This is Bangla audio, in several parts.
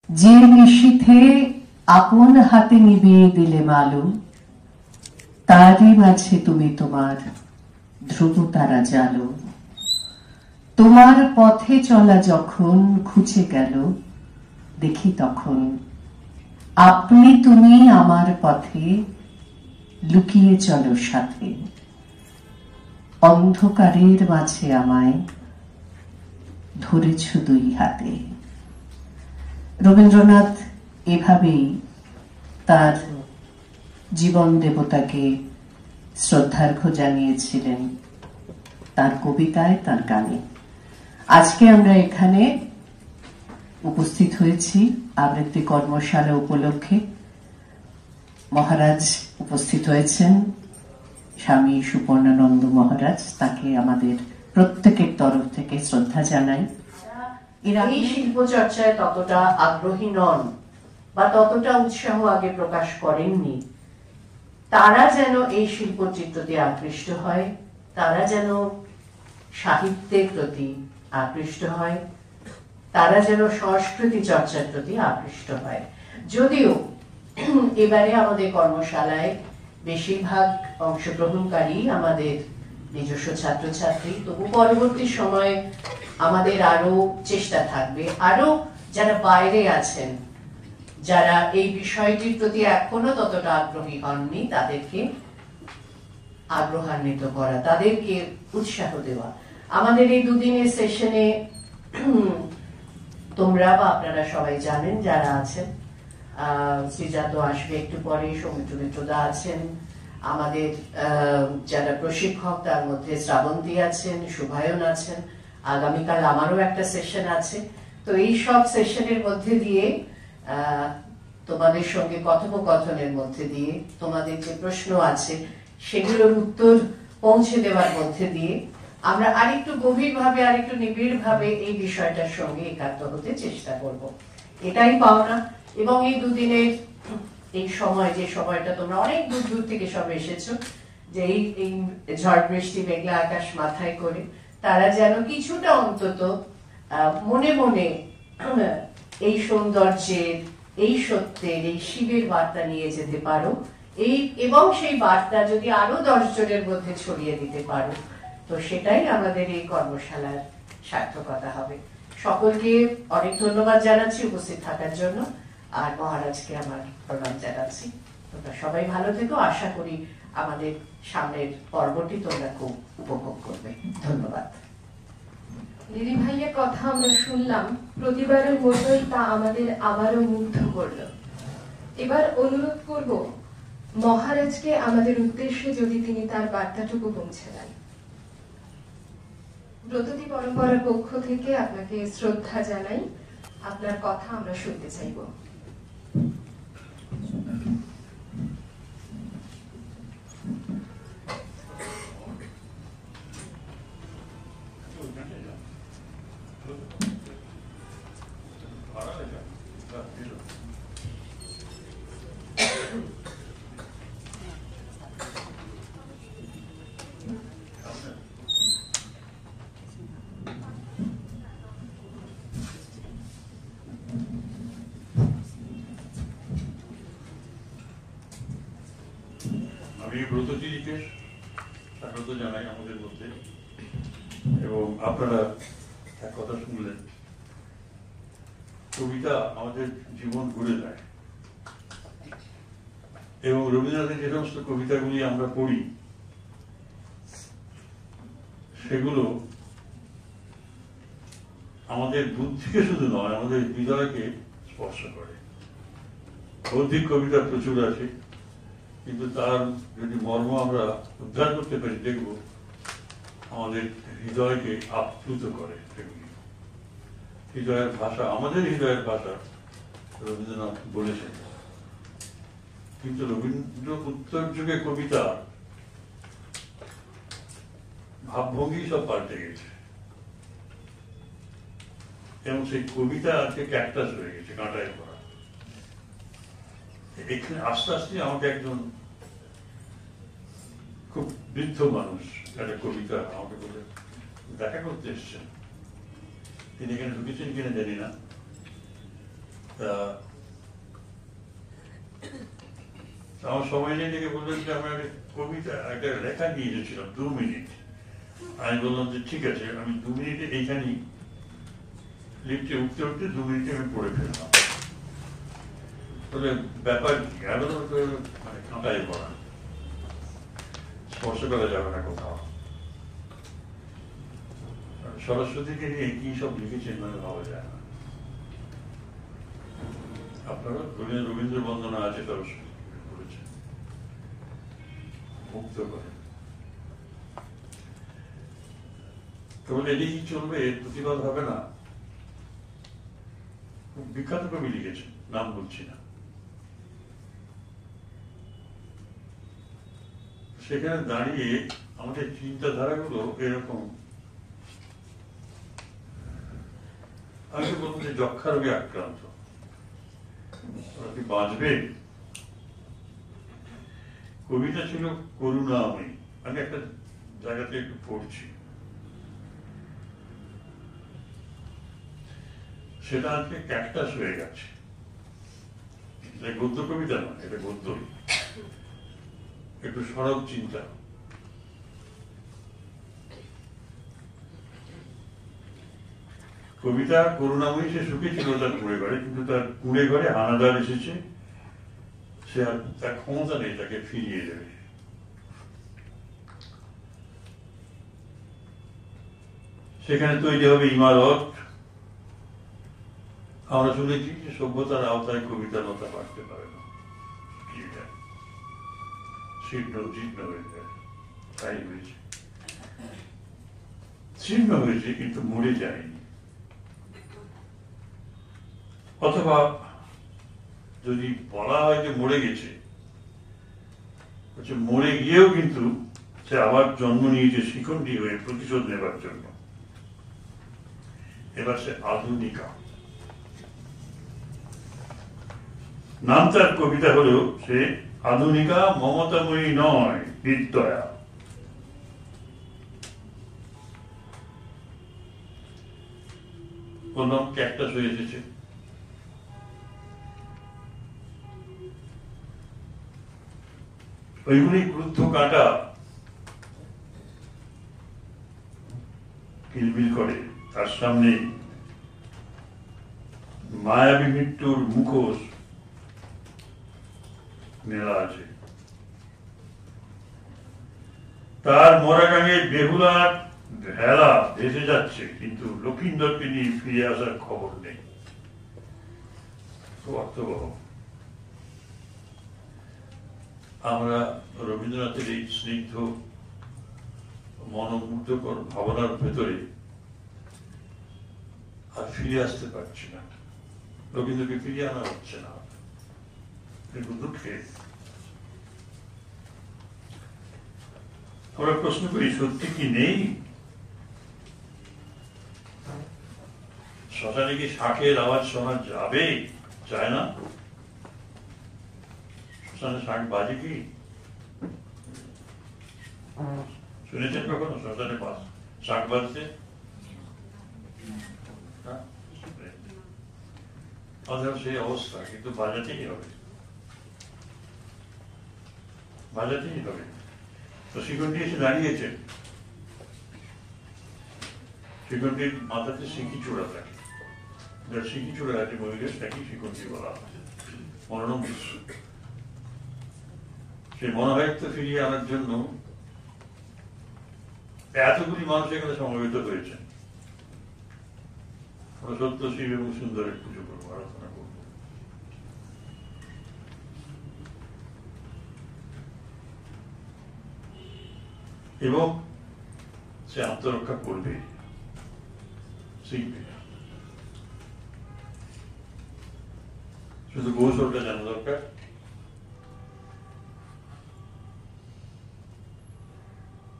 যে নিশীথে আপন হাতে নিভিয়ে দিলে মালু, তারই মাঝে তুমি তোমার ধ্রুব তারা জালো। তোমার পথে চলা যখন ঘুচে গেল, দেখি তখন আপনি তুমি আমার পথে লুকিয়ে চলো সাথে। অন্ধকারের মাঝে আমায় ধরেছ দুই হাতে। রবীন্দ্রনাথ এভাবেই তার জীবন দেবতাকে শ্রদ্ধার্ঘ্য জানিয়েছিলেন তার কবিতায়, তার গানে। আজকে আমরা এখানে উপস্থিত হয়েছি আবৃত্তি কর্মশালা উপলক্ষে। মহারাজ উপস্থিত হয়েছেন, স্বামী সুপর্ণানন্দ মহারাজ, তাকে আমাদের প্রত্যেকের তরফ থেকে শ্রদ্ধা জানাই। এরা এই শিল্প চর্চায় ততটা আগ্রহী নন বা ততটা উৎসাহ আগে প্রকাশ করেননি, তারা যেন এই শিল্পটির প্রতি আকৃষ্ট হয়, তারা যেন সাহিত্যের প্রতি আকৃষ্ট হয়, তারা যেন সংস্কৃতি চর্চার প্রতি আকৃষ্ট হয়। যদিও এবারে আমাদের কর্মশালায় বেশিরভাগ অংশগ্রহণকারী আমাদের নিজস্ব ছাত্রছাত্রী, তবু পরবর্তী সময়ে আমাদের আরো চেষ্টা থাকবে, আরো যারা বাইরে আছেন, যারা এই বিষয়টির প্রতি এখনো ততটা আগ্রহী হননি, তাদেরকে আগ্রহান্বিত করা, তাদেরকে উৎসাহ দেওয়া। আমাদের এই দুদিনের সেশনে তোমরা বা আপনারা সবাই জানেন যারা আছেন, শ্রীজাত আসবে একটু পরে, সৌমিত্র মিত্রদা আছেন, আমাদের যারা প্রশিক্ষক তার মধ্যে শ্রাবন্তী আছেন, শুভায়ন আছেন, আগামীকাল আমারও একটা সেশন আছে। তো এই সব সেশনের মধ্যে দিয়ে তোমাদের সঙ্গে কথোপকথনের মধ্যে দিয়ে, তোমাদের যে প্রশ্ন আছে সেগুলোর উত্তর পৌঁছে দেওয়ার মধ্যে দিয়ে আমরা আরেকটু গভীরভাবে, আরেকটু নিবিড়ভাবে এই বিষয়টার সঙ্গে একাত্ম হতে চেষ্টা করব। এটাই পাওনা। এবং এই দুদিনের এই সময়, যে সময়টা তোমরা অনেক দূর দূর থেকে সব এসেছো, যে এই ঝড় বৃষ্টি মেঘলা আকাশ মাথায় করে তারা যেন কিছুটা অন্তত মনে মনে এই সৌন্দর্যের, এই সত্যের, এই শিবের বার্তা নিয়ে যেতে পারো, এবং সেই বার্তা যদি আরো 10 জনের মধ্যে ছড়িয়ে দিতে পারো, তো সেটাই আমাদের এই কর্মশালার সার্থকতা হবে। সকলকে অনেক ধন্যবাদ জানাচ্ছি উপস্থিত থাকার জন্য, আর মহারাজকে আমার প্রণাম জানাচ্ছি। তোমরা সবাই ভালো থেকো। আশা করি আমাদের সামনের পর্বটি তোমরা খুব উপভোগ করবে। ধন্যবাদ। দিদি ভাইয়ের কথা আমরা শুনলাম, প্রতিবারের মতোই তা আমাদের আবারও মুগ্ধ করলো। এবার অনুরোধ করব মহারাজকে আমাদের উদ্দেশ্যে যদি তিনি তার বার্তাটুকু পৌঁছে দেন। ব্রততী পরম্পরার পক্ষ থেকে আপনাকে শ্রদ্ধা জানাই, আপনার কথা আমরা শুনতে চাইব। আমি ব্রতজিকে স্বাগত জানাই আমাদের মধ্যে। এবং আপনারা এক কথা শুনলেন, কবিতা আমাদের জীবন ঘুরে যায়, এবং রবীন্দ্রনাথের যে সমস্ত কবিতাগুলি আমরা পড়ি সেগুলো আমাদের বুদ্ধিকে শুধু নয়, আমাদের হৃদয়কে স্পর্শ করে। বৌদ্ধিক কবিতা প্রচুর আছে, কিন্তু তার যদি মর্ম আমরা উদ্ধার করতে পারি, দেখব আমাদের হৃদয়কে আপ্লুত করে। সেগুলি হৃদয়ের ভাষা, আমাদের হৃদয়ের ভাষা রবীন্দ্রনাথ বলেছেন। কিন্তু রবীন্দ্র উত্তর যুগে কবিতা ভাবভঙ্গি সব পাল্টে গেছে, এবং সেই কবিতা আজকে ক্যাকটাস হয়ে গেছে, কাঁটায় করা। এখানে আস্তে আস্তে আমাকে একজন খুব বৃদ্ধ মানুষ একটা কবিতা আমাকে বলে দেখা করতে এসছেন। তিনি এখানে ঢুকেছেন কিনা জানি না, আমার সময় নিয়ে থেকে বললেন যে আমার কবিতা একটা লেখা নিয়ে এসেছিলাম 2 মিনিট। আমি বললাম যে ঠিক আছে, আমি 2 মিনিটে এইখানেই লিফটে উঠতে উঠতে 2 মিনিটে আমি পড়ে ফেললাম। বলে ব্যাপার কি, মানে কাঁটাই পড়া, স্পর্শ করা যাবে না কোথাও। সরস্বতীকে নিয়ে কি সব লিখেছেন মানে ভাবা যায় না। আপনারা রবীন্দ্র বন্দনা আছে সরস্বতী করেছেন, মুক্ত করে। তো বলে এদিকে কি চলবে, প্রতিবাদ হবে না? খুব বিখ্যাত কবি লিখেছেন, নাম বলছি না। সেখানে দাঁড়িয়ে আমাদের চিন্তাধারাগুলো এরকম। আমি তো বলবো যে যক্ষা রোগে আক্রান্ত, ওরা কি বাঁচবে? কবিতা ছিল করুণাময়ী। আমি একটা জায়গাতে একটু পড়ছি, সেটা আজকে ক্যাকটাস হয়ে গেছে। গদ্য কবিতা নয়, এটা গদ্য, একটু সরব চিন্তা। কবিতা করুণাময়ী, সে সুখী ছিল তার কুঁড়ে ঘরে, কিন্তু তার কুঁড়ে ঘরে হানাদার এসেছে, সে আর তার ক্ষমতা নেই তাকে ফিরিয়ে দেবে। সেখানে তৈরি হবে ইমারত। আমরা শুনেছি যে সভ্যতার আওতায় কবিতা লতা বাড়তে পারে না, শীর্ণ জীর্ণ হয়ে যায়। তাই হয়েছে, শীর্ণ হয়েছে কিন্তু মরে যায়নি। অথবা যদি বলা হয় যে মরে গেছে, মরে গিয়েও কিন্তু সে আবার জন্ম নিয়েছে শিখণ্ডী হয়ে প্রতিশোধ নেবার জন্য। এবার সে আধুনিকা। নাম তার কবিতা হলেও সে আধুনিকা, মমতাময়ী নয়, নির্দয়া। বললাম ক্যাকটাস হয়ে এসেছে। ওইগুলি ক্রুদ্ধ কাঁটা কিলবিল করে, তার সামনে মায়াবী মৃত্যুর মুখোশ মেলা আছে। তার মরাগাঙে বেহুলার ভেলা ভেসে যাচ্ছে, কিন্তু লক্ষিন্দরকে নিয়ে ফিরে আসার খবর নেই। অর্থবহ। আমরা রবীন্দ্রনাথের এই স্নিগ্ধ মনোমুগ্ধকর ভাবনার ভেতরে আর ফিরে আসতে পারছি না। রবীন্দ্রকে ফিরিয়ে আনা হচ্ছে না, কিন্তু দুঃখে। আমরা প্রশ্ন করি, সত্যি কি নেই? শ্মশানে কি শাঁখের আওয়াজ শোনা যাবে? চায় না? শ্মশানে শাঁখ বাজে কি? শুনেছেন কখনো শ্মশানে শাঁখ বাজছে? সেই অবস্থা, কিন্তু বাজাতেই হবে, বাজাতেই হবে। তো শিখণ্ডী এসে দাঁড়িয়েছেন, শিখণ্ডীর মাথাতে সিঁকি চূড়া থাকে, যার সিঁকি চূড়া আছে ময়ূরের, তাকেই শিখণ্ডী বলা হয়। মনোরম দৃশ্য। সেই মনোভাবকে ফিরিয়ে আনার জন্য এতগুলি মানুষ এখানে সমবেত হয়েছেন। সত্য শিব এবং সুন্দরের পুজো করবো, আরাধনা করবো। এবং সে আত্মরক্ষা করবে, শিখবে। শুধু কৌশলটা জানা দরকার।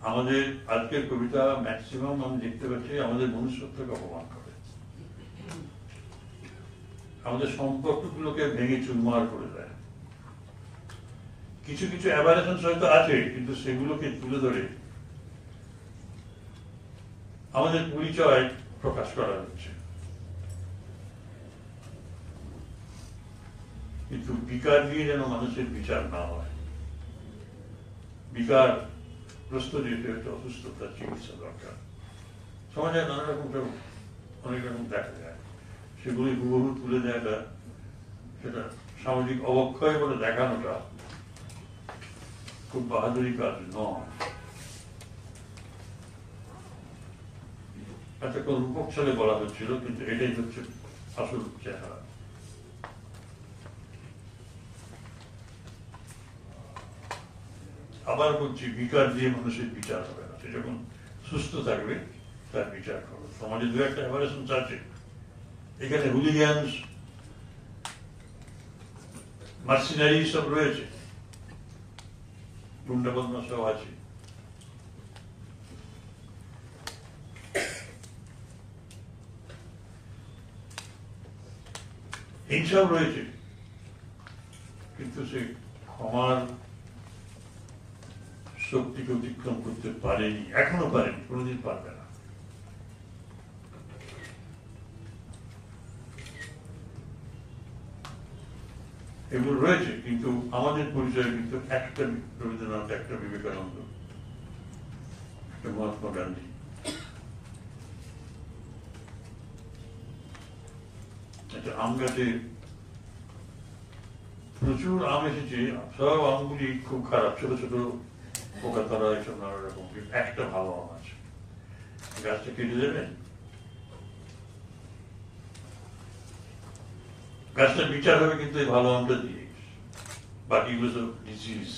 আমাদের আজকের কবিতা ম্যাক্সিমাম আমি দেখতে পাচ্ছি আমাদের মনুষ্যত্বকে অপমান করে, আমাদের সম্পর্কগুলোকে ভেঙে চুরমার করে দেয়। কিছু কিছু অ্যাভারেশন হয়তো আছে, কিন্তু সেগুলোকে তুলে ধরে আমাদের পরিচয় প্রকাশ করা হচ্ছে। কিন্তু বিকার দিয়ে যেন মানুষের বিচার না হয়। বিকার গ্রস্ত যেহেতু একটা অসুস্থতার চিকিৎসা দরকার, সমাজে নানা রকম অনেক রকম দেখা যায়, সেগুলি হুবহু তুলে দেওয়াটা, সেটা সামাজিক অবক্ষয় বলে দেখানোটা খুব বাহাদুরি কাজ নয়। একটা কোন রূপক ছলে বলা হচ্ছিল, কিন্তু এটাই হচ্ছে আসল চেহারা। আবার বলছি, বিকার দিয়ে মানুষের বিচার হবে না। সে যখন সুস্থ থাকবে তার বিচার করবে। সমাজে দু একটা অ্যাভারেশনস আছে, এখানে হুলিগ্যান্স, মার্সিনারি সব রয়েছে, গুন্ডা বদমাশ সব আছে। হিংসাও রয়েছে, কিন্তু সে ক্ষমার শক্তিকে অতিক্রম করতে পারেনি, এখনো পারেনি, কোনোদিন পারবে না। এগুলো রয়েছে, কিন্তু আমাদের পরিচয় কিন্তু একটা রবীন্দ্রনাথ, একটা বিবেকানন্দ, একটা মহাত্মা গান্ধী। একটা আম গাছে প্রচুর আম এসেছে, সব আমগুলি খুব খারাপ, ছোট ছোট পোকা তারা, এইসব নানা রকম, একটা ভালো আম আছে, গাছটা কেটে দেবেন, গাছটা বিচার হবে কিন্তু এই ভালো আমটা দিয়ে, বাকিগুলো সব ডিজিজ,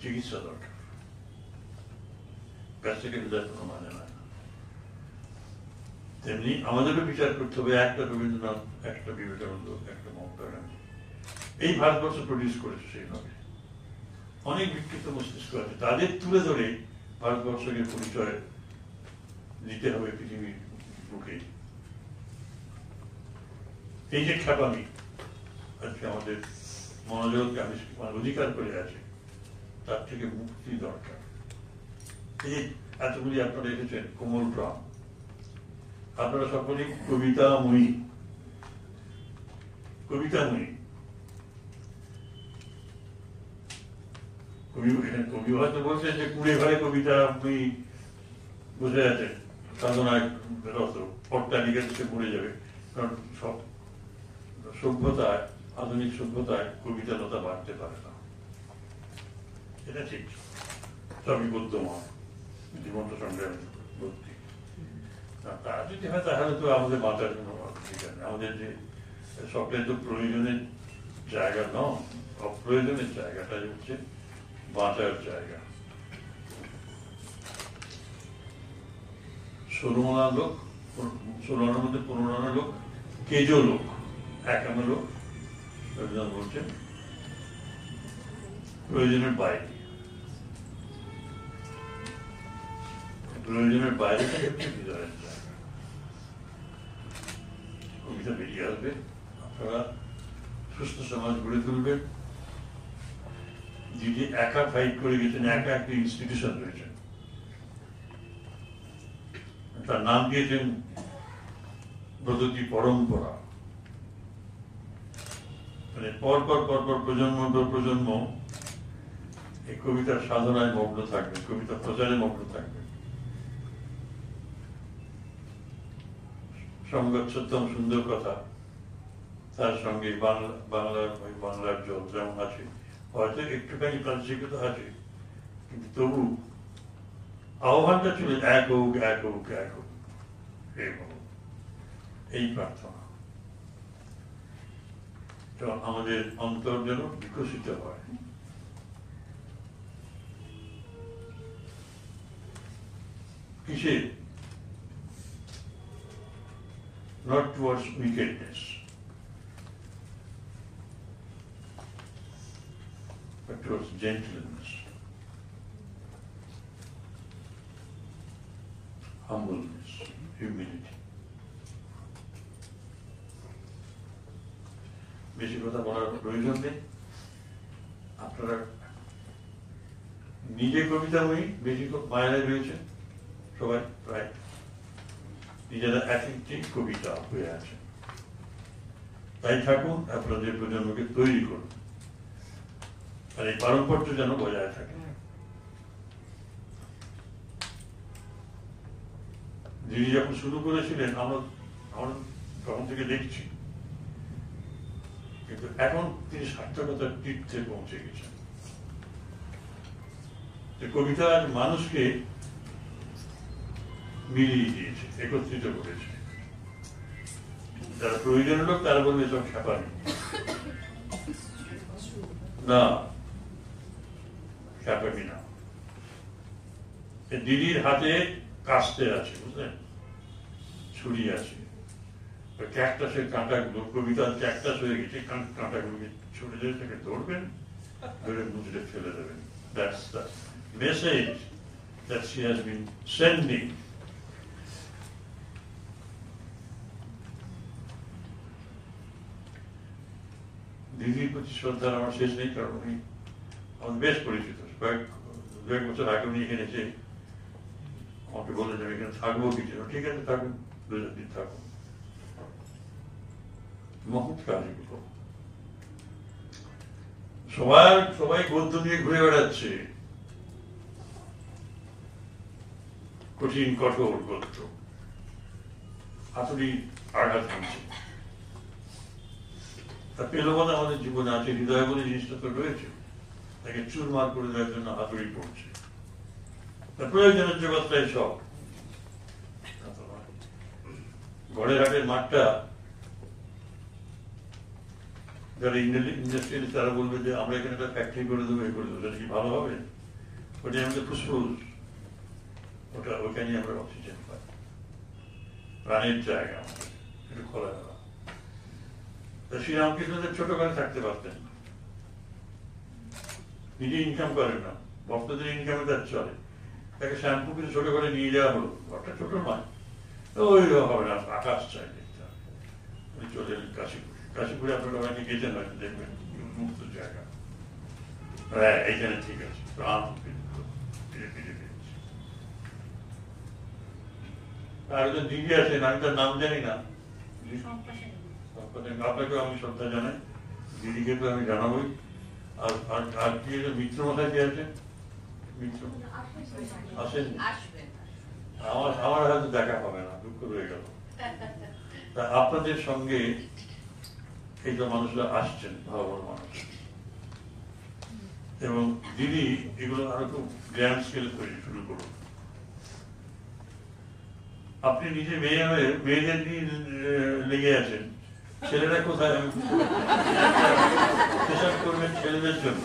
চিকিৎসা দরকার, গাছটা কেটে দেওয়ার কোনো মানে নয়। তেমনি আমাদেরও বিচার করতে হবে, একটা রবীন্দ্রনাথ, একটা বিবেকানন্দ, একটা মহাত্মা গান্ধী, এই ভারতবর্ষ প্রডিউস করেছে সেইভাবে। অনেক বিকৃত মস্তিষ্ক আছে, তাদের তুলে ধরে ভারতবর্ষকে পরিচয় দিতে হবে পৃথিবীর বুকে। এই যে খ্যাপামি আজকে আমাদের মনোজগৎকে আবিষ্কার অধিকার করে আছে, তার থেকে মুক্তি দরকার। এই এতগুলি আপনারা এসেছেন, কোমল প্রাণ, আপনারা সকলেই কবিতাময়ী, কবিতাময়ী। কবি হয়তো বলছেন যে কুড়ে ঘরে কবিতাময়ী বসে আছে, সাধনায় রত, অট্টালিকায় সে পড়ে যাবে। কারণ সব সভ্যতায়, আধুনিক সভ্যতায় কবিতালতা বাড়তে পারে না, এটা ঠিক। সবই বৌদ্ধময়, জীবন্ত সংগ্রামী ভর্তি। তা যদি হয় তাহলে তো আমাদের বাঁচার জন্য অধিকার নেই। আমাদের যে সকলের তো প্রয়োজনের জায়গা নয়, অপ্রয়োজনের জায়গাটা হচ্ছে বাঁচার জায়গা। 16 আনা লোক, 16 আনার মধ্যে 15 আনা লোক কেজো লোক, 1 আনা লোক রবীন্দ্রনাথ বলছেন প্রয়োজনের বাইরে। প্রয়োজনের বাইরে থেকে হচ্ছে হৃদয়ের জায়গা। কবিতা বেরিয়ে আসবে, আপনারা সুস্থ সমাজ গড়ে তুলবেন। যিনি একা ফাইট করে গেছেন, একা একটা ইনস্টিটিউশন রয়েছেন, তার নাম দিয়েছেন ব্রততী পরম্পরা। মানে পরপর প্রজন্ম পর প্রজন্ম এই কবিতার সাধনায় মগ্ন থাকবে, কবিতা প্রচারে মগ্ন থাকবে। সংগচ্ছতম সুন্দর কথা, তার সঙ্গে বাংলার জল যেমন আছে, হয়তো একটুখানি প্রান্তিকতা আছে, কিন্তু তবু আহ্বানটা ছিল এক হোক, এক হোক, এক হোক, এই প্রার্থনা। আমাদের অন্তর যেন বিকশিত হয়। কিসে? not towards wickedness, but towards gentleness, humbleness, humility. বেশি কথা বলার প্রয়োজন নেই। আপনারা নিজে কবিতাময়ী, বেশি মায়ায় রয়েছে সবাই, প্রায় নিজেরা এক একটি কবিতা হয়ে আছে। তাই থাকুন, আপনাদের প্রজন্মকে তৈরি করুন, আর এই পারম্পর্য যেন বজায় থাকে। যিনি যখন শুরু করেছিলেন আমরা তখন থেকে দেখছি, কিন্তু এখন তিনি সার্থকতার তীর্থে পৌঁছে গেছেন। কবিতা মানুষকে মিলিয়ে দিয়েছে, একত্রিত করেছে। যারা প্রয়োজনীয় লোক তারা বলবে সব খেপানি, না খেপানি না। দিদির হাতে কাস্তে আছে, বুঝলেন, ছুরি আছে, ক্যাকটাসের কাঁটাগুলো, কবিতার ক্যাকটাস হয়ে গেছে, কাঁটাগুলোকে ছুটে দিয়ে তাকে ধরবেন, ধরে মুজড়ে ফেলে দেবেন। That's the message that she has been sending. দিদির প্রতি শ্রদ্ধার আমার শেষ নেই, কারণ উনি আমার বেশ পরিচিত। কয়েক বছর আগে উনি এখানে এসে আমাকে বলে যে আমি এখানে থাকবো কি জন্য। ঠিক আছে, থাকুন, 2-4 দিন থাকুন। মহৎ কাজ এগুলো। সবাই গদ্য নিয়ে ঘুরে বেড়াচ্ছে, কঠিন কঠোর গদ্য, হাতুড়ি আঘাত হানছে। তার পেলবাদ আমাদের জীবনে আছে, হৃদয় বলে জিনিসটা তো রয়েছে, তাকে চুরমার করে দেওয়ার জন্য হাতুড়ি পড়ছে। তার প্রয়োজনের জগৎটাই সব। ঘরের হাটের মাঠটা যারা ইন্ডাস্ট্রিয়ালিস্ট তারা বলবে যে আমরা এখানে একটা ফ্যাক্টরি করে দেবো, এ করে দেবো, সেটা কি ভালো হবে? ওটা আমাদের ফুসফুস, ওটা ওইখানে আমরা অক্সিজেন পাই, প্রাণের জায়গা আমাদের, একটু খোলা দেওয়া। শ্রীরামকৃষ্ণদেব ছোটবেলা থাকতে পারতেন, নিজে ইনকাম করেন না, ভক্তদের ইনকামে তার চলে। তাকে শ্যাম্পু কিছু ছোট করে নিয়ে যাওয়া হলো, ঘরটা ছোট নয়, ওই হবে না, আকাশ চাই দেখতে হবে। উনি চলে এলেন কাশীপুরে, আপনারা অনেকে গেছেন হয়তো, দেখবেন মুক্ত জায়গা, হ্যাঁ এইখানে ঠিক আছে, প্রাণ ফিরে পেয়েছি। আর একজন দিদি আছেন, আমি তার নাম জানি না, আপনাকেও আমি শ্রদ্ধা জানাই, দিদিকে তো আমি জানাবোই। আর কি মিত্র মশাই কে আছেন? মিত্র আসেন, আমার হয়তো দেখা হবে না, দুঃখ রয়ে গেল। তা আপনাদের সঙ্গে এই যে মানুষরা আসছেন, ভালো ভালো মানুষ, এবং দিদি এগুলো আরো খুব গ্র্যান্ড স্কেলে তৈরি শুরু করুন। আপনি নিজে মেয়েদের নিয়ে লেগে আছেন, ছেলেরা কোথায়? আমি চেষ্টা করবেন ছেলেদের জন্য,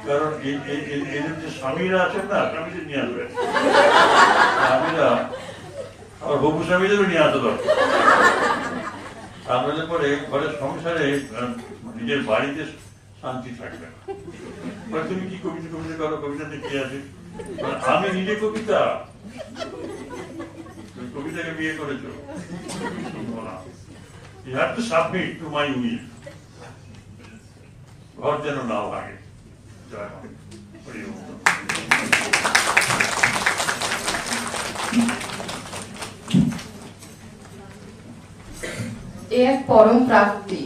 কারণ এদের যে স্বামীরা আছেন না, স্বামীদের নিয়ে আসবেন, স্বামীরা আবার হবু স্বামীদেরও নিয়ে আসা দরকার। তাহলে পরে ঘরের সংসারে নিজের বাড়িতে শান্তি থাকবে না। তুমি কি কবিতা করো, কবিতাতে কি আছে? আমি নিজে কবিতা, তুমি কবিতাকে বিয়ে করেছো, you have to submit to my will. ঘর যেন না ভাঙে। জয় মা। এ এক পরম প্রাপ্তি।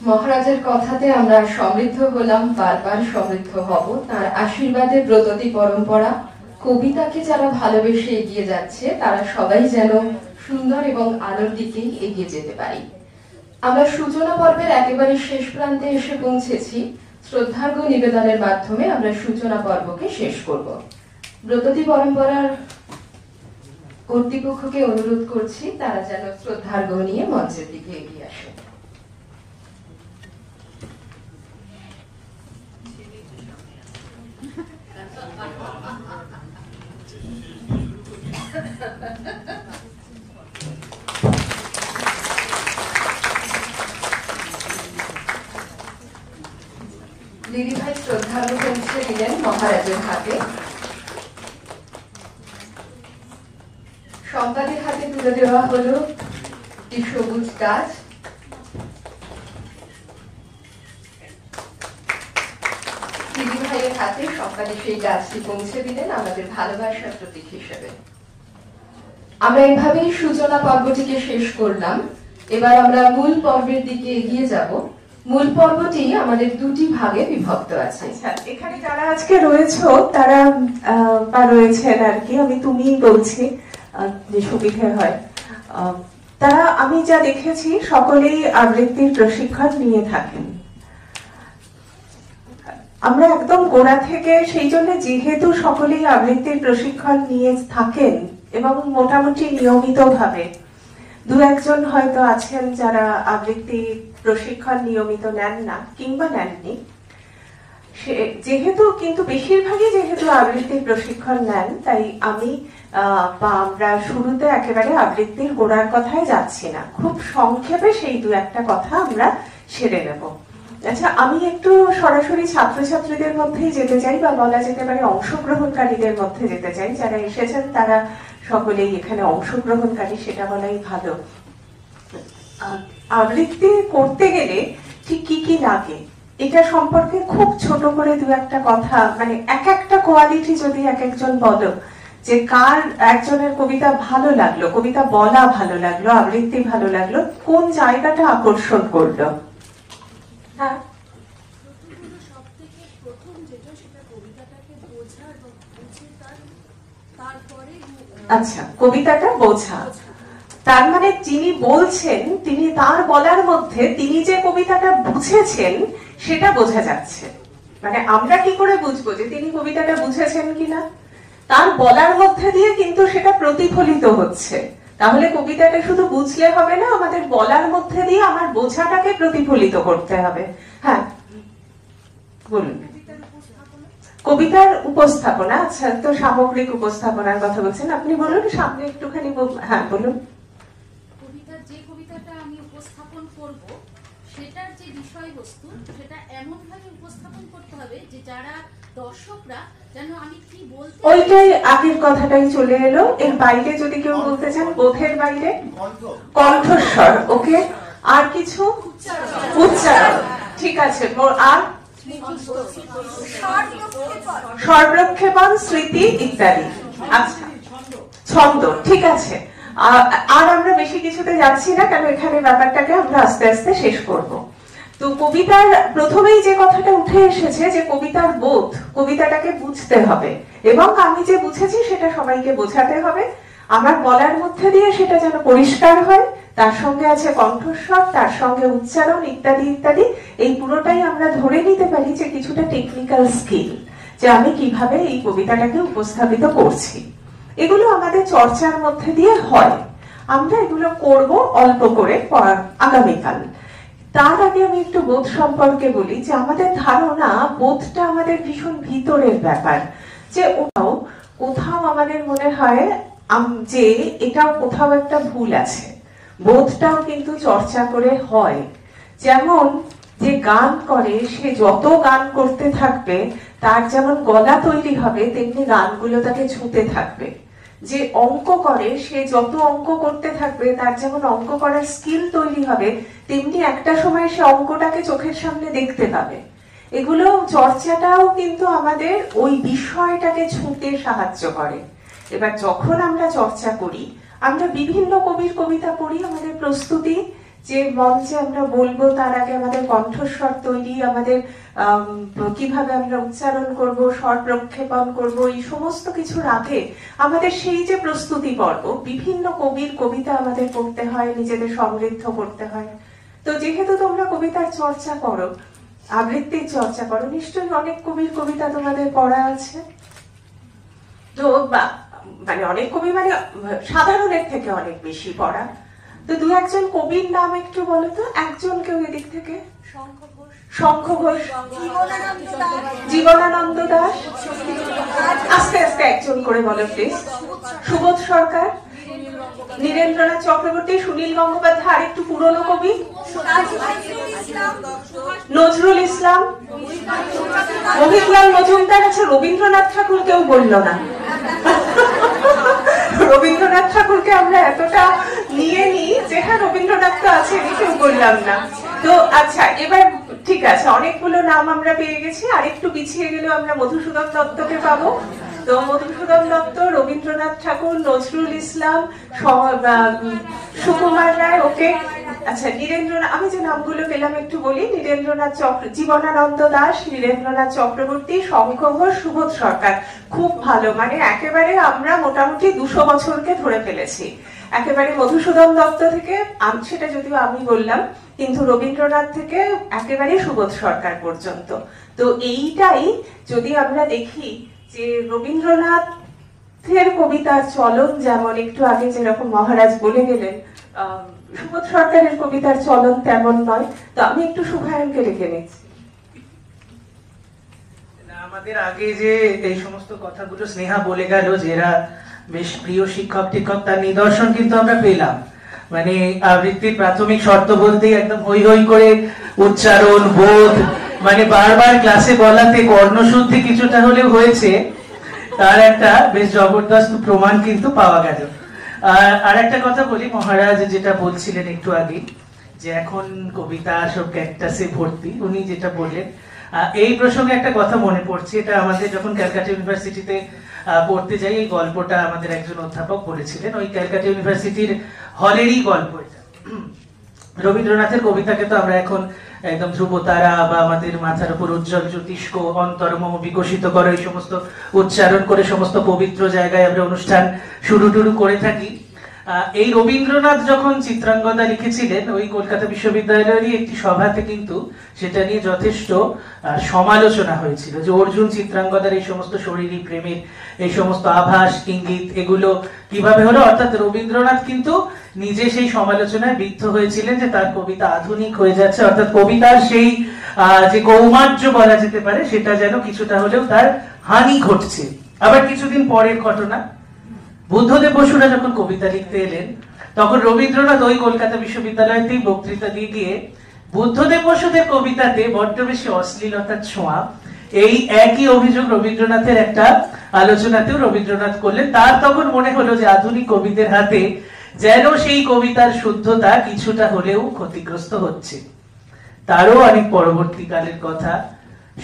মহারাজের কথাতে আমরা সমৃদ্ধ হলাম, বারবার সমৃদ্ধ হব। তার আশীর্বাদে ব্রততী পরম্পরা, কবিতাকে যারা ভালোবেসে এগিয়ে যাচ্ছে তারা সবাই যেন সুন্দর এবং আলোর দিকেই এগিয়ে যেতে পারি। আমরা সূচনা পর্বের একেবারে শেষ প্রান্তে এসে পৌঁছেছি। শ্রদ্ধার্ঘ্য নিবেদনের মাধ্যমে আমরা সূচনা পর্বকে শেষ করব। ব্রততী পরম্পরার কর্তৃপক্ষকে অনুরোধ করছি তারা যেন শ্রদ্ধার্ঘ্য নিয়ে মঞ্চের দিকে এগিয়ে আসে। দিদি ভাই শ্রদ্ধার্ঘ্য পৌঁছে দিলেন মহারাজের হাতে। সম্পাদের হাতে তুলে দেওয়া হলো একটি সবুজ গাছ। দিদি ভাইয়ের হাতে সম্পাদে সেই গাছটি পৌঁছে দিলেন আমাদের ভালোবাসার প্রতীক হিসেবে। আমরা এভাবেই সূচনা পর্বটিকে শেষ করলাম। এবার আমরা মূল পর্বের দিকে এগিয়ে যাব। মূল পর্বটি আমাদের দুটি ভাগে বিভক্ত আছে। এখানে যারা আজকে রয়েছে তারা বা রয়েছেন আর কি, আমি তুমি বলছি যে সুবিধে হয়, তারা আমি যা দেখেছি সকলেই আবৃত্তির প্রশিক্ষণ নিয়ে থাকেন। আমরা একদম গোড়া থেকে সেই জন্য যেহেতু সকলেই আবৃত্তির প্রশিক্ষণ নিয়ে থাকেন এবং মোটামুটি নিয়মিত ভাবে, দু একজন হয়তো আছেন যারা আবৃত্তি প্রশিক্ষণ নিয়মিত নেন না কিংবা নেননি, যেহেতু কিন্তু বেশিরভাগই যেহেতু আবৃত্তির প্রশিক্ষণ নেন, তাই আমি বা আমরা শুরুতে একেবারে আবৃত্তির গোড়ার কথায় যাচ্ছি না, খুব সংক্ষেপে সেই দু একটা কথা আমরা সেরে নেব। আচ্ছা, আমি একটু সরাসরি ছাত্রছাত্রীদের মধ্যেই যেতে চাই, বা বলা যেতে পারে অংশগ্রহণকারীদের মধ্যে যেতে চাই। যারা এসেছেন তারা সকলেই এখানে অংশগ্রহণকারী, সেটা বলাই ভালো। আবৃত্তি করতে গেলে ঠিক কি কি লাগে এটা সম্পর্কে খুব ছোট করে দু একটা কথা, মানে এক একটা কোয়ালিটি যদি এক একজন বলো, যে কার একজনের কবিতা ভালো লাগলো, কবিতা বলা ভালো লাগলো, আবৃত্তি ভালো লাগলো, কোন জায়গাটা আকর্ষণ করলো। হ্যাঁ, আচ্ছা, কবিতাটা বোঝা, তার মানে যিনি বলছেন তিনি তার বলার মধ্যে তিনি যে কবিতাটা বুঝেছেন সেটা বোঝা যাচ্ছে। মানে আমরা কি করে বুঝবো যে তিনি কবিতাটা বুঝেছেন কিনা? তার বলার মধ্যে দিয়ে কিন্তু সেটা প্রতিফলিত হচ্ছে। তাহলে কবিতাটা শুধু বুঝলে হবে না, আমাদের বলার মধ্যে দিয়ে আমার বোঝাটাকে প্রতিফলিত করতে হবে। হ্যাঁ বলুন। কবিতার উপস্থাপনা, আচ্ছা, তো সামগ্রিক উপস্থাপনার কথা বলছেন আপনি, বলুন সামনে একটুখানি। হ্যাঁ বলুন। কবিতার যে কবিতাটা আমি উপস্থাপন করব সেটার যে বিষয়বস্তু সেটা এমন ভাবে উপস্থাপন করতে হবে যে যারা দর্শকরা যেন আমি কি বলতে, ওইটাই আগের কথাটাই চলে এলো। এর বাইরে যদি কেউ বলতে চান, বোধের বাইরে কণ্ঠস্বর, ওকে, আর কিছু উচ্চারণ, ঠিক আছে, আর স্বরপ্রক্ষেপণ, স্মৃতি ইত্যাদি। আচ্ছা, ছন্দ, ঠিক আছে। আর আমরা বেশি কিছুতে যাচ্ছি না, কারণ এখানে ব্যাপারটাকে আমরা আস্তে আস্তে শেষ করব। তো কবিতার প্রথমেই যে কথাটা উঠে এসেছে যে কবিতার বোধ, কবিতাটাকে বুঝতে হবে, এবং আমি যে বুঝেছি সেটা সবাইকে বোঝাতে হবে। আমার বলার মধ্যে দিয়ে সেটা যেন পরিষ্কার হয়, তার সঙ্গে আছে কণ্ঠস্বর, তার সঙ্গে উচ্চারণ ইত্যাদি ইত্যাদি। এই পুরোটাই আমরা ধরে নিতে পারি যে কিছুটা টেকনিক্যাল স্কিল, যে আমি কিভাবে এই কবিতাটাকে উপস্থাপিত করছি। এগুলো আমাদের চর্চার মধ্যে দিয়ে হয়, আমরা এগুলো করব অল্প করে আগামীকাল। তার আগে আমি একটু বোধ সম্পর্কে বলি, যে আমাদের ধারণা বোধটা আমাদের ভীষণ ভিতরের ব্যাপার, যে ওটাও কোথাও আমাদের মনে হয় যে এটাও কোথাও একটা ভুল আছে। বোধটাও কিন্তু চর্চা করে হয়। যেমন যে গান করে সে যত গান করতে থাকবে তার যেমন গলা তৈরি হবে, তেমনি গানগুলো তাকে ছুঁতে থাকবে। যে অঙ্ক করে সে যত অঙ্ক করতে থাকবে তার যেমন অঙ্ক করার স্কিল তৈরি হবে, তেমনি একটা সময় সে অঙ্কটাকে চোখের সামনে দেখতে পাবে। এগুলো চর্চাটাও কিন্তু আমাদের ওই বিষয়টাকে ছুঁতে সাহায্য করে। এবার যখন আমরা চর্চা করি, আমরা বিভিন্ন কবির কবিতা পড়ি, আমাদের প্রস্তুতি, যে মঞ্চে আমরা বলবো তার আগে আমাদের কণ্ঠস্বর তৈরি, আমাদের কিভাবে আমরা উচ্চারণ করব, স্বর প্রক্ষেপণ করব, এই সমস্ত কিছুর আগে আমাদের সেই যে প্রস্তুতি পর্ব, বিভিন্ন কবির কবিতা আমাদের পড়তে হয়, নিজেদের সমৃদ্ধ করতে হয়। তো যেহেতু তোমরা কবিতার চর্চা করো, আবৃত্তির চর্চা করো, নিশ্চয়ই অনেক কবির কবিতা তোমাদের পড়া আছে। তো মানে অনেক কবি মানে সাধারণের থেকে অনেক বেশি পড়া। তো দু একজন কবির নাম একটু বলো তো, একজন কেউ এদিক থেকে। শঙ্খ ঘোষ, জীবনানন্দ দাশ, আস্তে আস্তে একজন করে বলো প্লিজ। সুবোধ সরকার, নীরেন্দ্রনাথ চক্রবর্তী, সুনীল গঙ্গোপাধ্যায়, আর একটু পুরনো কবি নজরুল ইসলাম, মোহিতলাল মজুমদার। আছে রবীন্দ্রনাথ ঠাকুর কেউ বললো না। রবীন্দ্রনাথ ঠাকুরকে আমরা এতটা নিয়ে নিই যে হ্যাঁ রবীন্দ্রনাথ তো আছে, কেউ বললাম না। তো আচ্ছা, এবার ঠিক আছে, অনেকগুলো নাম আমরা পেয়ে গেছি। আর একটু পিছিয়ে গেলেও আমরা মধুসূদন দত্তকে পাবো, তো মধুসূদন দত্ত, রবীন্দ্রনাথ ঠাকুর, নজরুল ইসলাম, সুকুমার রায়, ওকে আচ্ছা নীরেন্দ্রনাথ, আমি যে নামগুলো পেলাম একটু বলি, নীরেন্দ্রনাথ জীবনানন্দ দাশ, নীরেন্দ্রনাথ চক্রবর্তী, শঙ্খ ঘোষ, সুবোধ সরকার, খুব ভালো, মানে একেবারে আমরা মোটামুটি 200 বছরকে ধরে ফেলেছি একেবারে মধুসূদন দত্ত থেকে, সেটা যদিও আমি বললাম, কিন্তু রবীন্দ্রনাথ থেকে একেবারে সুবোধ সরকার পর্যন্ত। তো এইটাই যদি আমরা দেখি যে রবীন্দ্রনাথের কবিতার চলন যেমন একটু আগে যেরকম মহারাজ বলে গেলেন, সুবোধ সরকারের কবিতার চলন তেমন নয়। তো আমি একটু শুভায়নকে রেখে নিচ্ছি। আমাদের আগে যে এই সমস্ত কথাগুলো স্নেহা বলে গেল, যে এরা বেশ প্রিয় শিক্ষক টিক্ষক, তার নিদর্শন কিন্তু আমরা পেলাম। মানে আবৃত্তির প্রাথমিক শর্ত বলতেই একদম হই হই করে উচ্চারণ, বোধ, মানে বারবার ক্লাসে বলাতে কর্ণশুদ্ধি কিছুটা হলেও হয়েছে, তার একটা বেশ জবরদস্ত প্রমাণ কিন্তু পাওয়া গেল। আর একটা কথা বলি, মহারাজ যেটা বলছিলেন একটু আগে, যে এখন কবিতা সব ক্যাকটাসে ভর্তি, উনি যেটা বললেন, এই প্রসঙ্গে একটা কথা মনে পড়ছে। এটা আমাদের যখন ক্যালকাটা ইউনিভার্সিটিতে পড়তে যাই, এই গল্পটা আমাদের একজন অধ্যাপক বলেছিলেন। ওই ক্যালকাটা ইউনিভার্সিটির হলেরই গল্প এটা। রবীন্দ্রনাথের কবিতাকে তো আমরা এখন একদম ধ্রুবতারা বা আমাদের মাথার উপর উজ্জ্বল জ্যোতিষ্ক, অন্তরমম বিকশিত করো, এই সমস্ত উচ্চারণ করে সমস্ত পবিত্র জায়গায় আমরা অনুষ্ঠান শুরু করে থাকি। এই রবীন্দ্রনাথ যখন চিত্রাঙ্গদা লিখেছিলেন, ওই কলকাতা বিশ্ববিদ্যালয়েরই একটি সভাতে কিন্তু সেটা নিয়ে যথেষ্ট সমালোচনা হয়েছিল, যে অর্জুন চিত্রাঙ্গদার এই সমস্ত শরীরী প্রেমের এই সমস্ত আভাস ইঙ্গিত এগুলো কিভাবে হলো। অর্থাৎ রবীন্দ্রনাথ কিন্তু নিজে সেই সমালোচনায় বিদ্ধ হয়েছিলেন যে তার কবিতা আধুনিক হয়ে যাচ্ছে, অর্থাৎ কবিতার সেই যে কৌমার্য বলা যেতে পারে সেটা যেন কিছুটা হলেও তার হানি ঘটছে। আবার কিছুদিন পরের ঘটনা, বুদ্ধদেব বসুরা যখন কবিতা লিখতে এলেন, তখন রবীন্দ্রনাথ ওই কলকাতা বিশ্ববিদ্যালয়তেই বক্তৃতা দিয়ে গিয়ে বুদ্ধদেব বসুদের কবিতাতে বড্ড বেশি অশ্লীলতার ছোঁয়া, এই একই অভিযোগ রবীন্দ্রনাথের একটা আলোচনাতেও রবীন্দ্রনাথ করলেন। তার তখন মনে হলো যে আধুনিক কবিদের হাতে যেন সেই কবিতার শুদ্ধতা কিছুটা হলেও ক্ষতিগ্রস্ত হচ্ছে। তারও অনেক পরবর্তীকালের কথা,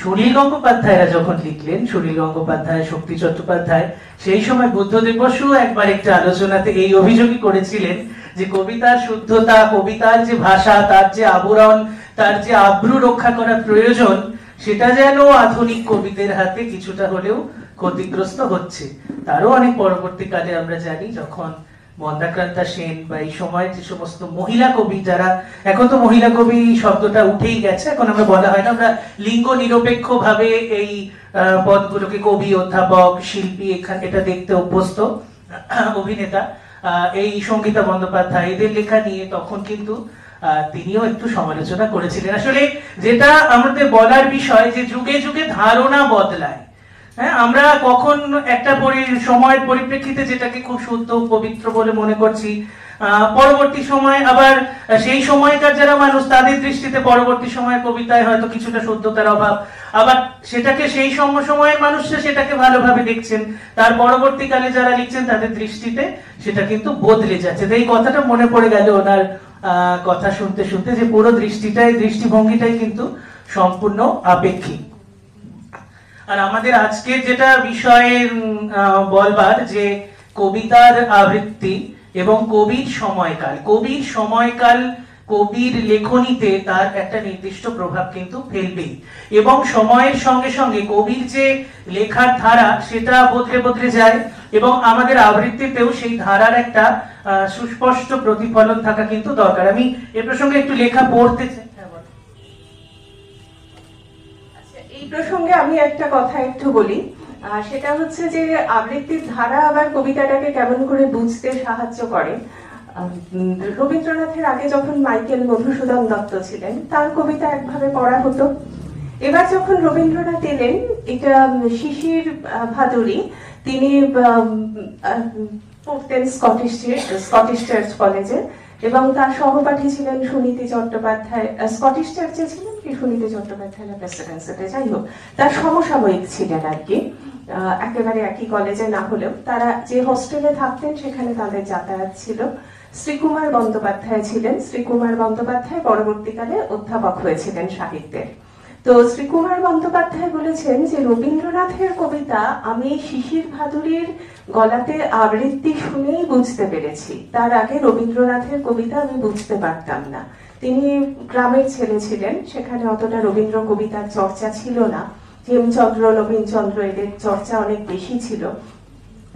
সুনীল গঙ্গোপাধ্যায়রা যখন লিখলেন, সুনীল গঙ্গোপাধ্যায়, শক্তি চট্টোপাধ্যায়, সেই সময় বুদ্ধদেব বসু একবার একটা আলোচনাতে এই অভিযোগই করেছিলেন যে কবিতার শুদ্ধতা, কবিতার যে ভাষা, তার যে আবরণ, তার যে আব্রু রক্ষা করা প্রয়োজন, সেটা যেন আধুনিক কবিদের হাতে কিছুটা হলেও ক্ষতিগ্রস্ত হচ্ছে। তারও অনেক পরবর্তীকালে আমরা জানি, যখন মন্দাক্রান্তা সেন বা এই সময় যে সমস্ত মহিলা কবি, যারা এখন তো মহিলা কবি শব্দটা উঠেই গেছে, এখন আমরা বলা হয় না, আমরা লিঙ্গ নিরপেক্ষ ভাবে এই পদগুলোকে কবি, অধ্যাপক, শিল্পী এখানে এটা দেখতে অভ্যস্ত, অভিনেতা, এই সঙ্গীতা বন্দ্যোপাধ্যায় এদের লেখা নিয়ে তখন কিন্তু তিনিও একটু সমালোচনা করেছিলেন। আসলে যেটা আমাদের বলার বিষয়, যে যুগে যুগে ধারণা বদলায়। হ্যাঁ, আমরা কখন একটা সময়ের পরিপ্রেক্ষিতে যেটাকে খুব শুদ্ধ পবিত্র বলে মনে করছি, পরবর্তী সময় আবার সেই সময়কার যারা মানুষ, তাদের দৃষ্টিতে পরবর্তী সময়ের কবিতায় হয়তো কিছুটা শুদ্ধতার অভাব, আবার সেটাকে সেই সময়ের মানুষরা সেটাকে ভালোভাবে দেখছেন, তার পরবর্তীকালে যারা লিখছেন তাদের দৃষ্টিতে সেটা কিন্তু বদলে যাচ্ছে। এই কথাটা মনে পড়ে গেল ওনার কথা শুনতে শুনতে, যে পুরো দৃষ্টিভঙ্গিটাই কিন্তু সম্পূর্ণ আপেক্ষিক। আর আমাদের আজকে যেটা বিষয়ে বলবার, যে কবিতার আবৃত্তি এবং কবির সময়কাল কবির লেখনীতে তার একটা নির্দিষ্ট প্রভাব কিন্তু ফেলবেই, এবং সময়ের সঙ্গে সঙ্গে কবির যে লেখার ধারা সেটা বদলে যায়, এবং আমাদের আবৃত্তিতেও সেই ধারার একটা সুস্পষ্ট প্রতিফলন থাকা কিন্তু দরকার। আমি এ প্রসঙ্গে একটু লেখা পড়তে চাই। এই প্রসঙ্গে আমি একটা কথা একটু বলি, সেটা হচ্ছে যে আবৃত্তির ধারা আবার কবিতাটাকে কেমন করে বুঝতে সাহায্য করে। রবীন্দ্রনাথের আগে যখন মাইকেল মধুসূদন দত্ত ছিলেন, তার কবিতা একভাবে পড়া হতো। এবার যখন রবীন্দ্রনাথ এলেন, এটা শিশির ভাদুরী, তিনি পড়তেন স্কটিশ চার্চ কলেজে, এবং তার সহপাঠী ছিলেন সুনীতি চট্টোপাধ্যায়। স্কটিশ চার্চে ছিলেন কি সুনীতি চট্টোপাধ্যায় প্রেসিডেন্সিতে, যাই হোক, তার সমসাময়িক ছিলেন আর কি, একেবারে একই কলেজে না হলেও। তারা যে হোস্টেলে থাকতেন সেখানে তাদের যাতায়াত ছিল। শ্রীকুমার বন্দ্যোপাধ্যায় ছিলেন। শ্রীকুমার বন্দ্যোপাধ্যায় পরবর্তীকালে অধ্যাপক হয়েছিলেন সাহিত্যের। তো শ্রীকুমার বন্দ্যোপাধ্যায় বলেছেন যে রবীন্দ্রনাথের কবিতা আমি শিশির ভাদুরীর গলাতে আবৃত্তি শুনেই বুঝতে পেরেছি, তার আগে রবীন্দ্রনাথের কবিতা আমি বুঝতে পারতাম না। তিনি গ্রামের ছেলে ছিলেন, সেখানে অতটা রবীন্দ্র কবিতার চর্চা ছিল না, হেমচন্দ্র নবীনচন্দ্র এদের চর্চা অনেক বেশি ছিল।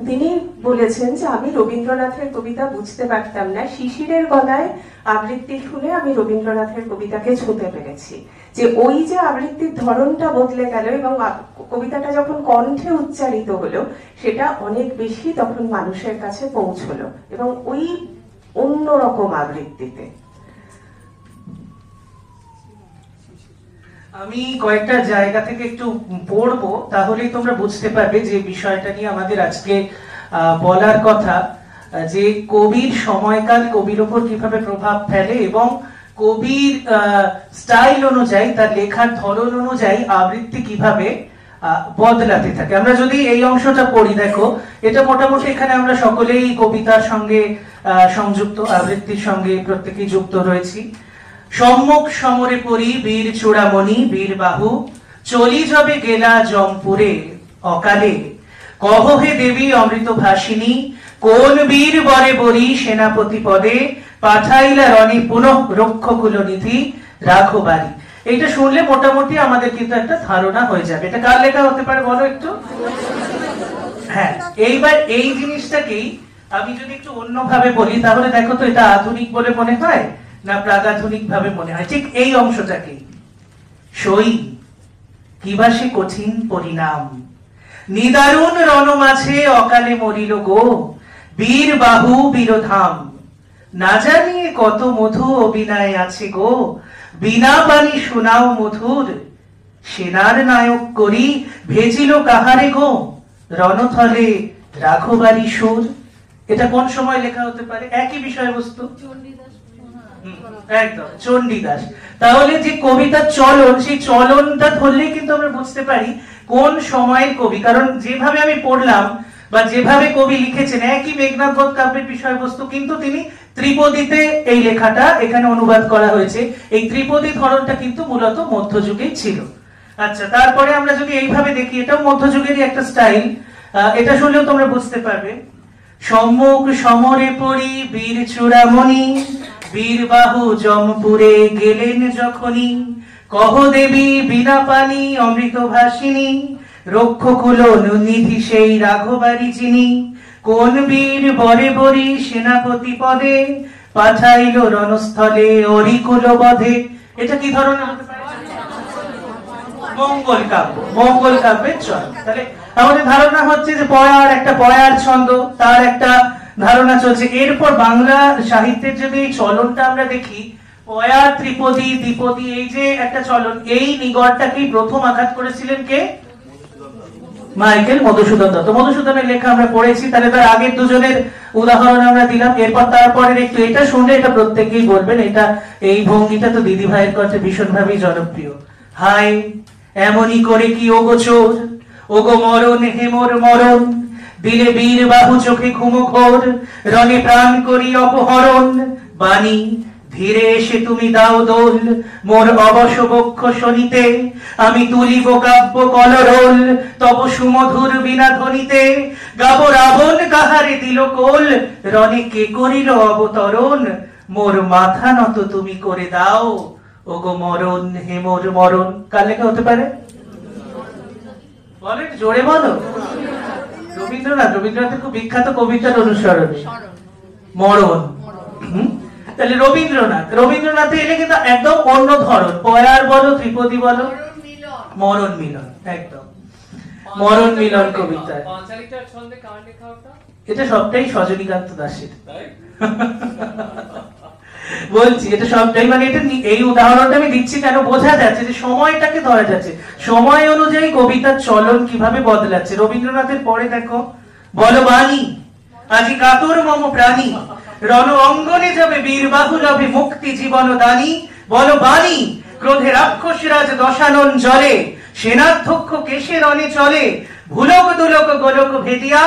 তিনি বলেছেন যে আমি রবীন্দ্রনাথের কবিতা বুঝতে পারতাম না, শিশিরের গলায় আবৃত্তি শুনে আমি রবীন্দ্রনাথের কবিতাকে ছুঁতে পেরেছি। যে ওই যে আবৃত্তির ধরনটা বদলে গেল এবং কবিতাটা যখন কণ্ঠে উচ্চারিত হলো সেটা অনেক বেশি তখন মানুষের কাছে পৌঁছলো এবং ওই অন্যরকম আবৃত্তিতে। আমি কয়েকটা জায়গা থেকে একটু পড়বো, তাহলেই তোমরা বুঝতে পারবে যে বিষয়টা নিয়ে আমাদের আজকে বলার কথা, যে কবির সময়কাল কবির ওপর কিভাবে প্রভাব ফেলে এবং কবির স্টাইল অনুযায়ী, তার লেখার ধরন অনুযায়ী আবৃত্তি কিভাবে বদলাতে থাকে। আমরা যদি এই অংশটা পড়ি, দেখো এটা মোটামুটি এখানে আমরা সকলেই কবিতার সঙ্গে সংযুক্ত, আবৃত্তির সঙ্গে প্রত্যেকেই যুক্ত রয়েছি। সম্মুখ সমরে পড়ি বীর চূড়ামণি বীর বাহু, চলি যবে গেলা জমপুরে অকালে, কহ হে দেবী অমৃত ভাসিনী, কোন বীর বরে বরি সেনাপতি পদে, পাঠাইলা রণে পুনঃ রক্ষকুল নিধি রাখো বাড়ি। এইটা শুনলে মোটামুটি আমাদের কিন্তু একটা ধারণা হয়ে যাবে এটা কার লেখা হতে পারে বলো একটু। হ্যাঁ, এইবার এই জিনিসটাকেই আমি যদি একটু অন্যভাবে বলি, তাহলে দেখো তো এটা আধুনিক বলে মনে হয় না প্রাগাধুনিক ভাবে মনে হয়। ঠিক এই অংশটাকে, সই কিবা সে কঠিন পরিণাম, নিদারুণ রণ মাঝে অকালে মরিল গো, বীর বাহু বীরধাম, না জানিয়ে কত মধু অভিনয় আছে গো, বিনা পানি শোনাও মধুর, সেনার নায়ক করি ভেজিল কাহারে গো, রণথলে রাঘবাড়ি সুর। এটা কোন সময় লেখা হতে পারে? একই বিষয়বস্তু, একদম চণ্ডীদাস। তাহলে যে কবিতার চলন, সেই চলনটা ধরলেই কিন্তু আমরা বুঝতে পারি কোন সময়ের কবি। কারণ যেভাবে আমি পড়লাম বা যেভাবে কবি লিখেছেন একই মেঘনাদ বধ কাব্যের বিষয়বস্তু, কিন্তু তিনি ত্রিপদীতে এই লেখাটা এখানে অনুবাদ করা হয়েছে। এই ত্রিপদী ধরনটা কিন্তু মূলত মধ্যযুগেই ছিল। আচ্ছা, তারপরে আমরা যদি এইভাবে দেখি, এটাও মধ্যযুগেরই একটা স্টাইল, এটা শুনলেও তোমরা বুঝতে পারবে। সম্মুখ সমরে পড়ি বীর চূড়ামণি, বীর বাহু জমপুরে গেলেন যখনই, কহ দেবী বিনা পানি অমৃত ভাসিনী, রক্ষকুল নিধি সেই রাঘবাড়ি চিনি, কোন বীর বরে বরি সেনাপতি পদে, পাঠাইল রণস্থলে অরিকুল বধে। এটা কি ধরনের হতে পারে? মঙ্গল কাব্য, মঙ্গল কাব্যের চল। তাহলে আমাদের ধারণা হচ্ছে যে পয়ার একটা পয়ার ছন্দ, তার একটা ধারণা চলছে। এরপর বাংলা সাহিত্যের যদি এই চলনটা আমরা দেখি, পয়ার ত্রিপদী দ্বিপদী এই যে একটা চলন, এই নিগড়টাকে প্রথম আঘাত করেছিলেন কে? মাইকেল মধুসূদন দত্ত। মধুসূদনের লেখা আমরা পড়েছি, তাহলে তার আগের দুজনের উদাহরণ আমরা দিলাম। এরপর তারপরে একটু এটা শুনলে এটা প্রত্যেকেই বলবেন, এটা এই ভঙ্গিটা তো দিদি ভাইয়ের কাছে ভীষণভাবেই জনপ্রিয়। হাই এমনই করে কি ওগো চোর, ওগো মরণ হেমর মরণ, দিলে বীর বাহু চোখে ঘুমো ঘোর, রণে প্রাণ করি অপহরণ, বাণী ধীরে এসে তুমি দাও দোল, মোর অবশ বক্ষ শনিতে, আমি তুলিব কাব্য কলরোল, তব সুমধুর বিনা ধ্বনিতে, গাব রাবণ কাহারে দিল কোল, রণে কে করিল অবতরণ, মোর মাথা নত তুমি করে দাও, ওগো মরণ হে মোর মরণ। কার লেখা হতে পারে বলেন, জোরে বলো। রবীন্দ্রনাথ। রবীন্দ্রনাথের খুব বিখ্যাত কবিতার অনুসরণে মরণ। তাহলে রবীন্দ্রনাথ, রবীন্দ্রনাথে এলে কিন্তু একদম অন্য ধরন, পয়ার বলো ত্রিপদী বলো, মরণ মিলন, একদম মরণ মিলন কবিতা। এটা সবটাই সজনীকান্ত দাসের বলছি, এটা সবটাই, মানে এটা এই উদাহরণটা আমি দিচ্ছি কেন, বোঝা যাচ্ছে যে সময়টাকে ধরা যাচ্ছে, সময় অনুযায়ী কবিতার চলন কিভাবে বদলাচ্ছে। রবীন্দ্রনাথের পরে দেখো, বলো বাণী আজি কাতর মম প্রাণী, রণ অঙ্গনে যাবে বীর বাহু লভে মুক্তি জীবন দানী, বলো বাণী ক্রোধে রাক্ষস রাজ দশানন জলে, সেনাধ্যক্ষ কেশে রণে চলে, ভুলক দুলক গোলক ভেদিয়া,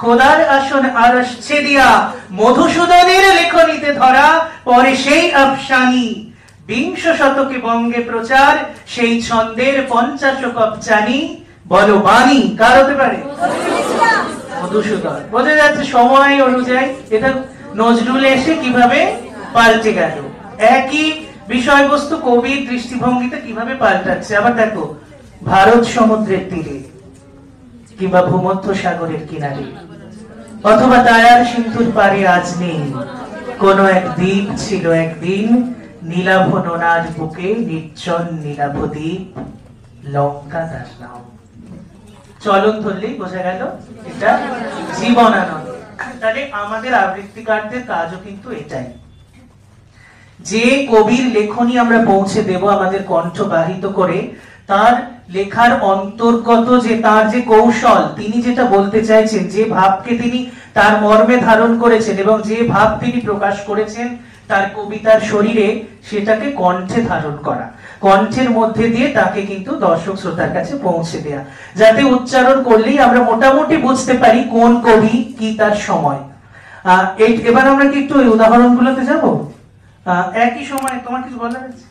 খোদার আসন আরশ ছেদিয়া, মধুসূদনের লেখনীতে ধরা পরে সেই আফসানি, বিংশ শতকে বঙ্গে প্রচার সেই ছন্দের 50 কপ জানি বলো বাণী কার হতে পারে? মধুসূদন। বোঝা যাচ্ছে সময় অনুযায়ী এটা নজরুল এসে কিভাবে পাল্টে গেল, একই বিষয়বস্তু কবির দৃষ্টিভঙ্গিতে কিভাবে পাল্টাচ্ছে। আবার দেখো, ভারত সমুদ্রের তীরে কিংবা ভূমধ্য সাগরের কিনারে অথবা তায়ার সিন্ধুর পারে আজ নেই, কোন এক দ্বীপ ছিল একদিন, নীলাভ নোনার বুকে নির্জন নীলাভ দ্বীপ, লঙ্কা তার নাম। চলন ধরলেই বোঝা গেল এটা জীবনানন্দ। তাহলে আমাদের আবৃত্তিকারদের কাজও কিন্তু এটাই, যে কবির লেখনী আমরা পৌঁছে দেব আমাদের কণ্ঠ বাহিত করে, তার লেখার অন্তর্গত যে তার যে কৌশল, তিনি যেটা বলতে চাইছেন, যে ভাবকে তিনি তার মর্মে ধারণ করেছেন এবং যে ভাব তিনি প্রকাশ করেছেন তার কবিতার শরীরে, সেটাকে কণ্ঠে ধারণ করা, কণ্ঠের মধ্যে দিয়ে তাকে কিন্তু দর্শক শ্রোতার কাছে পৌঁছে দেয়া, যাতে উচ্চারণ করলেই আমরা মোটামুটি বুঝতে পারি কোন কবি কি তার সময়। এবার আমরা কি একটু উদাহরণগুলোতে যাবো? একই সময় তোমার কিছু বলার আছে?